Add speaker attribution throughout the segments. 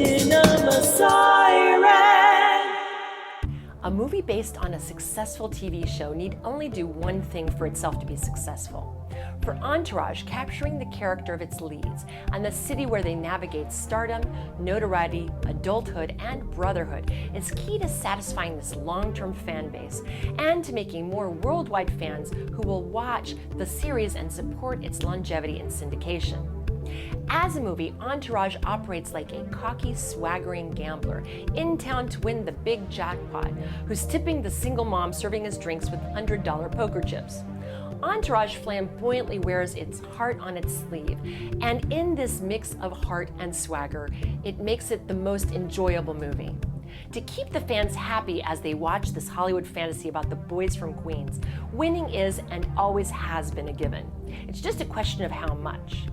Speaker 1: Cinema Siren.
Speaker 2: A movie based on a successful TV show need only do one thing for itself to be successful. For Entourage, capturing the character of its leads and the city where they navigate stardom, notoriety, adulthood, and brotherhood is key to satisfying this long-term fan base and to making more worldwide fans who will watch the series and support its longevity in syndication. As a movie, Entourage operates like a cocky, swaggering gambler in town to win the big jackpot, who's tipping the single mom serving his drinks with $100 poker chips. Entourage flamboyantly wears its heart on its sleeve, and in this mix of heart and swagger, it makes it the most enjoyable movie. To keep the fans happy as they watch this Hollywood fantasy about the boys from Queens, winning is and always has been a given. It's just a question of how much.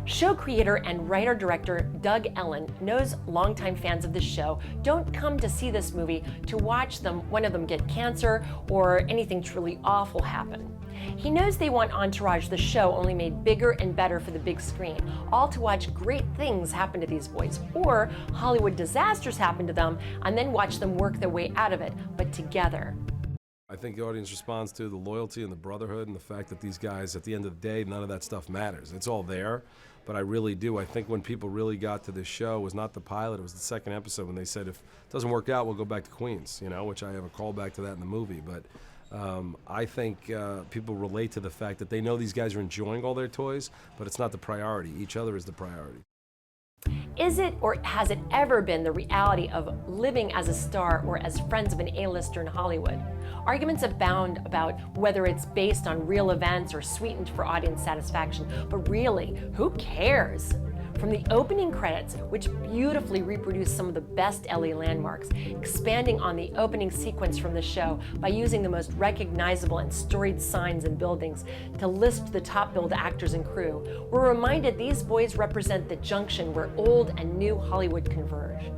Speaker 2: Show creator and writer-director Doug Ellin knows longtime fans of the show don't come to see this movie to watch one of them get cancer or anything truly awful happen. He knows they want Entourage, the show, only made bigger and better for the big screen, all to watch great things happen to these boys, or Hollywood disasters happen to them, and then watch them work their way out of it, but together.
Speaker 3: I think the audience responds to the loyalty and the brotherhood and the fact that these guys, at the end of the day, none of that stuff matters. It's all there, but I really do. I think when people really got to this show, it was not the pilot, it was the second episode when they said, if it doesn't work out, we'll go back to Queens, which I have a callback to that in the movie. But I think people relate to the fact that they know these guys are enjoying all their toys, but it's not the priority. Each other is the priority.
Speaker 2: Is it or has it ever been the reality of living as a star or as friends of an A-lister in Hollywood? Arguments abound about whether it's based on real events or sweetened for audience satisfaction, but really, who cares? From the opening credits, which beautifully reproduce some of the best LA landmarks, expanding on the opening sequence from the show by using the most recognizable and storied signs and buildings to list the top-billed actors and crew, we're reminded these boys represent the junction where old and new Hollywood converge.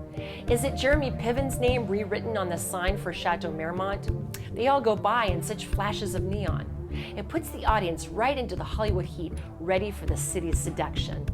Speaker 2: Is it Jeremy Piven's name rewritten on the sign for Chateau Marmont? They all go by in such flashes of neon. It puts the audience right into the Hollywood heat, ready for the city's seduction.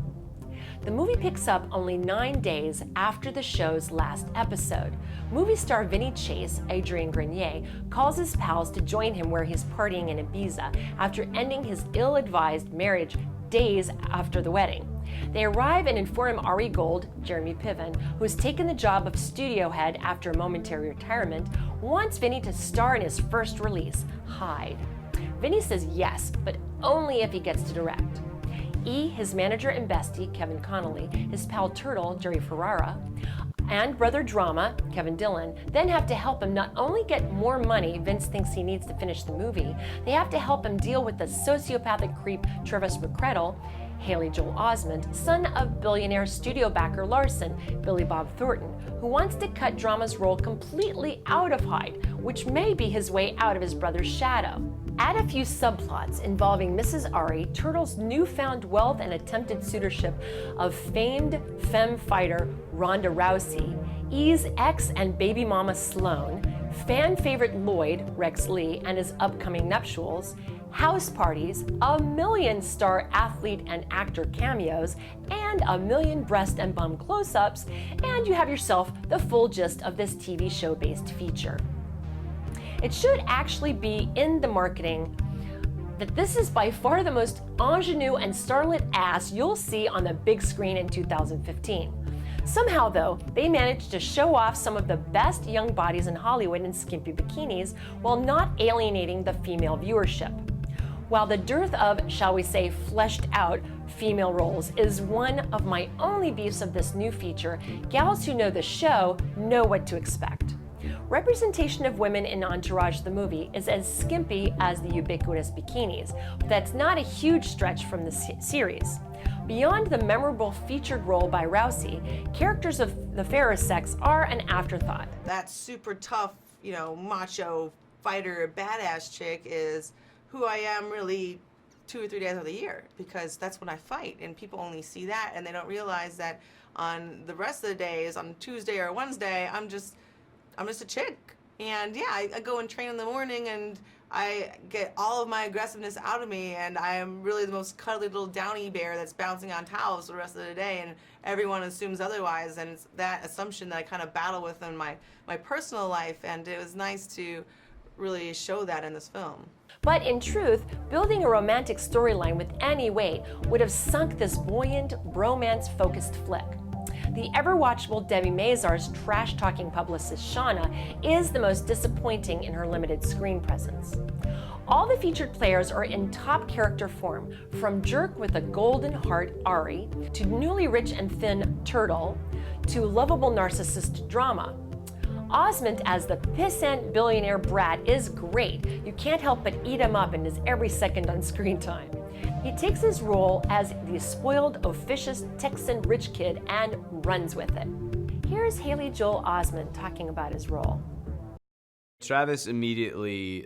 Speaker 2: The movie picks up only 9 days after the show's last episode. Movie star Vinnie Chase, Adrian Grenier, calls his pals to join him where he's partying in Ibiza after ending his ill-advised marriage days after the wedding. They arrive and inform Ari Gold, Jeremy Piven, who's taken the job of studio head after a momentary retirement, wants Vinnie to star in his first release, Hyde. Vinnie says yes, but only if he gets to direct. His manager and bestie, Kevin Connolly, his pal Turtle, Jerry Ferrara, and brother Drama, Kevin Dillon, then have to help him not only get more money Vince thinks he needs to finish the movie, they have to help him deal with the sociopathic creep Travis McCredel, Haley Joel Osment, son of billionaire studio backer Larson, Billy Bob Thornton, who wants to cut Drama's role completely out of Hyde, which may be his way out of his brother's shadow. Add a few subplots involving Mrs. Ari, Turtle's newfound wealth and attempted suitorship of famed femme fighter Ronda Rousy, E's ex and baby mama Sloane, fan favorite Lloyd, Rex Lee, and his upcoming nuptials, house parties, a million star athlete and actor cameos, and a million breast and bum close-ups, and you have yourself the full gist of this TV show-based feature. It should actually be in the marketing that this is by far the most ingenue and starlit ass you'll see on the big screen in 2015. Somehow, though, they managed to show off some of the best young bodies in Hollywood in skimpy bikinis while not alienating the female viewership. While the dearth of, shall we say, fleshed out female roles is one of my only beefs of this new feature, gals who know the show know what to expect. Representation of women in Entourage the movie is as skimpy as the ubiquitous bikinis, but that's not a huge stretch from the series. Beyond the memorable featured role by Rousy, characters of the fairer sex are an afterthought.
Speaker 4: That super tough, macho fighter, badass chick is who I am really 2 or 3 days of the year, because that's when I fight, and people only see that and they don't realize that on the rest of the days, on Tuesday or Wednesday, I'm just a chick. And yeah, I go and train in the morning and I get all of my aggressiveness out of me, and I am really the most cuddly little downy bear that's bouncing on towels for the rest of the day, and everyone assumes otherwise, and it's that assumption that I kind of battle with in my personal life, and it was nice to really show that in this film.
Speaker 2: But in truth, building a romantic storyline with any weight would have sunk this buoyant, bromance-focused flick. The ever-watchable Debbie Mazar's trash-talking publicist Shauna is the most disappointing in her limited screen presence. All the featured players are in top character form, from jerk with a golden heart Ari, to newly rich and thin Turtle, to lovable narcissist drama. Osment as the pissant billionaire brat is great. You can't help but eat him up in his every second on screen time. He takes his role as the spoiled, officious Texan rich kid and runs with it. Here's Haley Joel Osment talking about his role.
Speaker 5: Travis immediately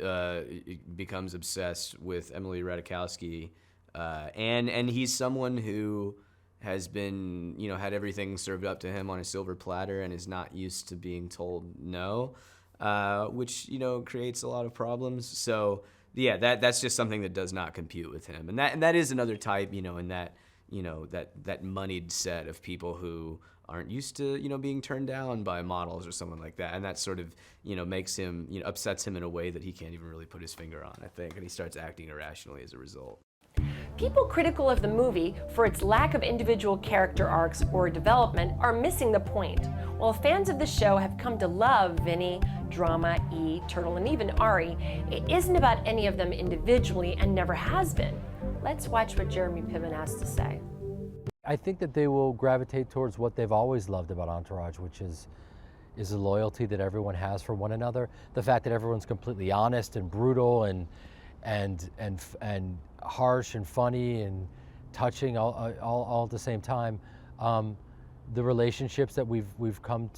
Speaker 5: becomes obsessed with Emily Ratajkowski, and he's someone who has been, had everything served up to him on a silver platter and is not used to being told no, which, creates a lot of problems. So yeah, that's just something that does not compute with him. And that is another type, in that, that moneyed set of people who aren't used to, being turned down by models or someone like that. And that sort of, makes him, upsets him in a way that he can't even really put his finger on, I think. And he starts acting irrationally as a result.
Speaker 2: People critical of the movie for its lack of individual character arcs or development are missing the point. While fans of the show have come to love Vinnie, Drama, E, Turtle, and even Ari, it isn't about any of them individually and never has been. Let's watch what Jeremy Piven has to say.
Speaker 6: I think that they will gravitate towards what they've always loved about Entourage, which is the loyalty that everyone has for one another. The fact that everyone's completely honest and brutal and harsh and funny and touching all at the same time. The relationships that we've come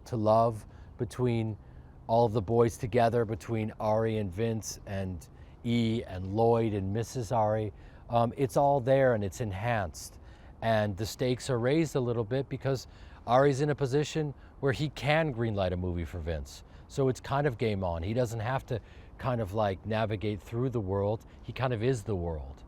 Speaker 6: to love between all of the boys together, between Ari and Vince and E and Lloyd and Mrs. Ari, it's all there and it's enhanced. And the stakes are raised a little bit because Ari's in a position where he can greenlight a movie for Vince. So it's kind of game on. He doesn't have to kind of like navigate through the world. He kind of is the world.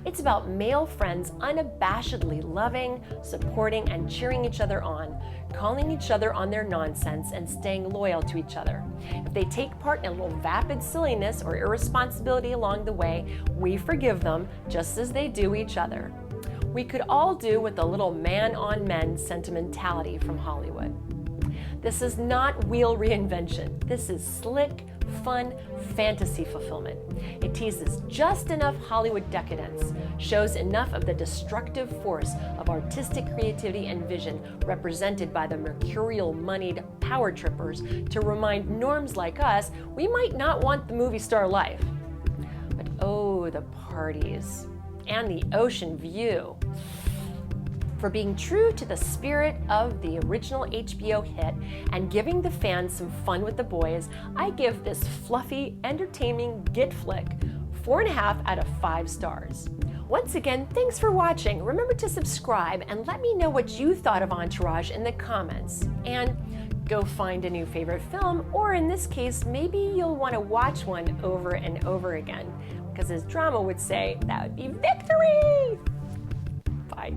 Speaker 2: It's about male friends unabashedly loving, supporting, and cheering each other on, calling each other on their nonsense, and staying loyal to each other. If they take part in a little vapid silliness or irresponsibility along the way, we forgive them just as they do each other. We could all do with a little man-on-men sentimentality from Hollywood. This is not wheel reinvention. This is slick, fun fantasy fulfillment. It teases just enough Hollywood decadence, shows enough of the destructive force of artistic creativity and vision represented by the mercurial moneyed power trippers to remind norms like us we might not want the movie star life. But oh, the parties and the ocean view. For being true to the spirit of the original HBO hit and giving the fans some fun with the boys, I give this fluffy, entertaining git flick 4.5 out of 5 stars. Once again, thanks for watching. Remember to subscribe and let me know what you thought of Entourage in the comments. And go find a new favorite film, or in this case, maybe you'll want to watch one over and over again, because as Drama would say, that would be victory! Bye.